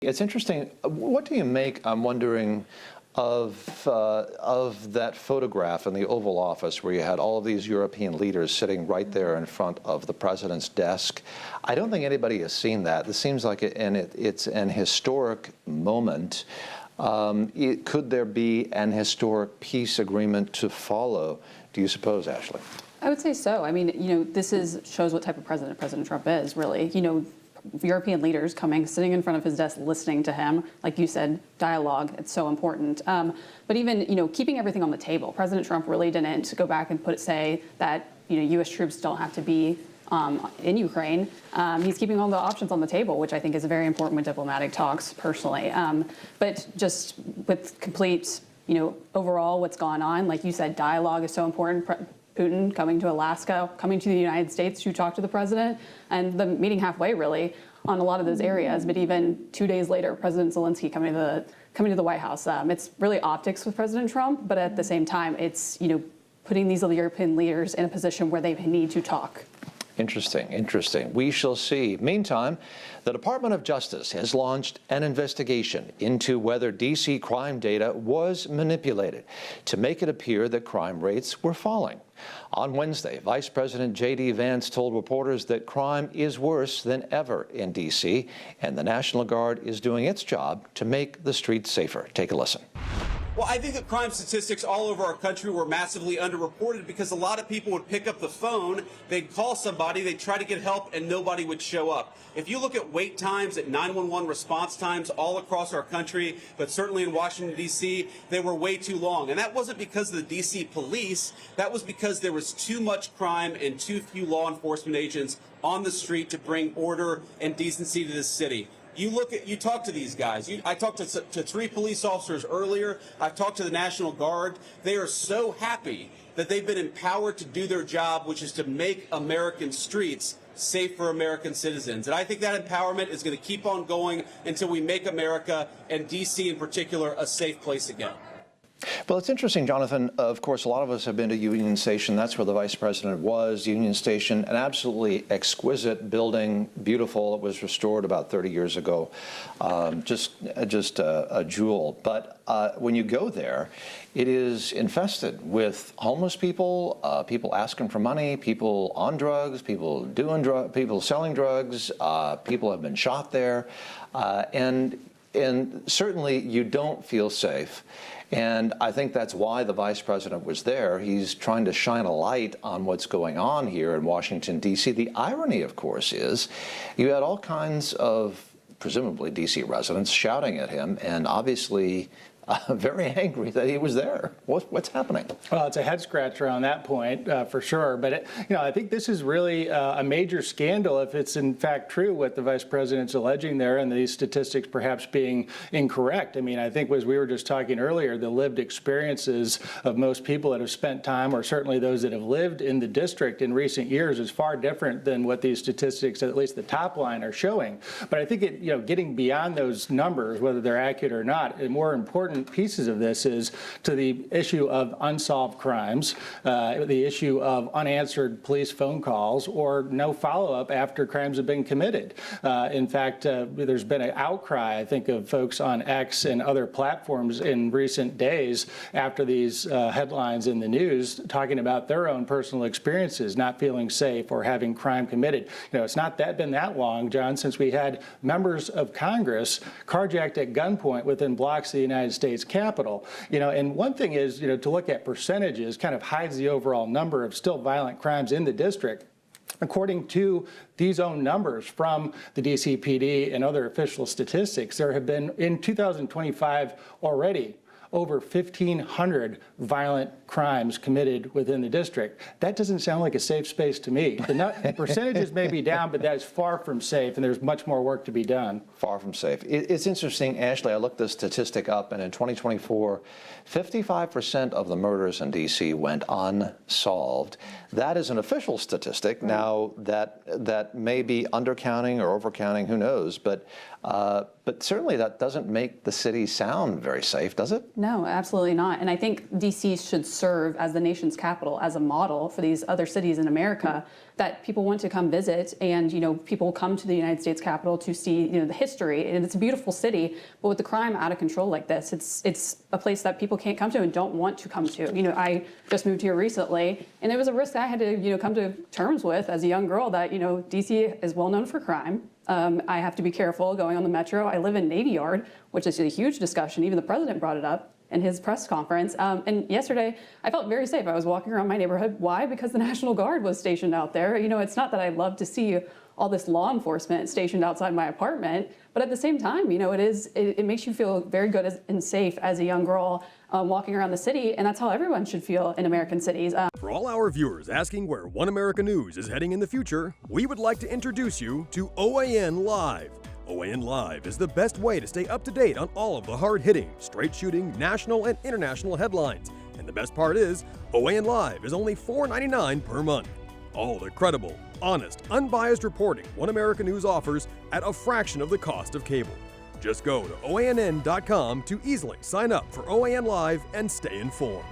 It's interesting. What do you make, I'm wondering, of that photograph in the Oval Office where you had all of these European leaders sitting right there in front of the president's desk? I don't think anybody has seen that. This seems like it's an historic moment. Could there be an historic peace agreement to follow, do you suppose, Ashley? I would say so. I mean, this shows what type of president President Trump is, really. European leaders sitting in front of his desk, listening to him. Like you said, dialogue, it's so important. But even, keeping everything on the table. President Trump really didn't go back and say that, U.S. troops don't have to be in Ukraine. He's keeping all the options on the table, which I think is very important with diplomatic talks, personally. But just with complete, overall what's gone on, like you said, dialogue is so important. Putin coming to Alaska, coming to the United States to talk to the president, and the meeting halfway, really, on a lot of those areas. But even 2 days later, President Zelensky coming to the White House. It's really optics with President Trump, but at the same time, it's putting these other European leaders in a position where they need to talk. Interesting, interesting. We shall see. Meantime, the Department of Justice has launched an investigation into whether D.C. crime data was manipulated to make it appear that crime rates were falling. On Wednesday, Vice President J.D. Vance told reporters that crime is worse than ever in D.C., and the National Guard is doing its job to make the streets safer. Take a listen. Well, I think that crime statistics all over our country were massively underreported because a lot of people would pick up the phone, they'd call somebody, they'd try to get help, and nobody would show up. If you look at wait times, at 911 response times all across our country, but certainly in Washington, D.C., they were way too long. And that wasn't because of the D.C. police. That was because there was too much crime and too few law enforcement agents on the street to bring order and decency to this city. You talk to these guys. I talked to 3 police officers earlier. I've talked to the National Guard. They are so happy that they've been empowered to do their job, which is to make American streets safe for American citizens. And I think that empowerment is going to keep on going until we make America, and D.C. in particular, a safe place again. Well, it's interesting, Jonathan. Of course, a lot of us have been to Union Station. That's where the Vice President was. Union Station, an absolutely exquisite building, beautiful. It was restored about 30 years ago. Just a jewel. But when you go there, it is infested with homeless people, people asking for money, people on drugs, people selling drugs. People have been shot there, and certainly you don't feel safe. And I think that's why the Vice President was there. He's trying to shine a light on what's going on here in Washington, D.C. The irony, of course, is you had all kinds of, presumably, D.C. residents shouting at him, and obviously very angry that he was there. What's happening? Well, it's a head scratcher on that point, for sure. But I think this is really a major scandal if it's in fact true what the Vice President's alleging there, and these statistics perhaps being incorrect. I mean, I think as we were just talking earlier, the lived experiences of most people that have spent time, or certainly those that have lived in the district in recent years, is far different than what these statistics, at least the top line, are showing. But I think getting beyond those numbers, whether they're accurate or not, the more important pieces of this is to the issue of unsolved crimes, the issue of unanswered police phone calls, or no follow-up after crimes have been committed. In fact, there's been an outcry, I think, of folks on X and other platforms in recent days after these headlines in the news talking about their own personal experiences, not feeling safe or having crime committed. It's not been that long, John, since we had members of Congress carjacked at gunpoint within blocks of the United States Capitol. And one thing is, to look at percentages kind of hides the overall number of still violent crimes in the district. According to these own numbers from the DCPD and other official statistics, there have been, in 2025 already, over 1,500 violent crimes committed within the district. That doesn't sound like a safe space to me. The percentages may be down, but that is far from safe, and there's much more work to be done. Far from safe. It's interesting, Ashley, I looked this statistic up, and in 2024, 55% of the murders in D.C. went unsolved. That is an official statistic. Right. Now, that may be undercounting or overcounting, who knows, but but certainly that doesn't make the city sound very safe, does it? No, absolutely not. And I think DC should serve as the nation's capital, as a model for these other cities in America that people want to come visit. And, people come to the United States Capitol to see, the history. And it's a beautiful city, but with the crime out of control like this, it's a place that people can't come to and don't want to come to. I just moved here recently, and it was a risk I had to, come to terms with as a young girl that, DC is well known for crime. I have to be careful going on the metro. I live in Navy Yard, which is a huge discussion. Even the president brought it up in his press conference. And yesterday, I felt very safe. I was walking around my neighborhood. Why? Because the National Guard was stationed out there. It's not that I love to see all this law enforcement stationed outside my apartment, but at the same time, it makes you feel very good and safe as a young girl walking around the city, and that's how everyone should feel in American cities. For all our viewers asking where One America News is heading in the future, we would like to introduce you to OAN Live. OAN Live is the best way to stay up to date on all of the hard-hitting, straight-shooting, national and international headlines. And the best part is, OAN Live is only $4.99 per month. All the credible, honest, unbiased reporting One America News offers at a fraction of the cost of cable. Just go to OANN.com to easily sign up for OAN Live and stay informed.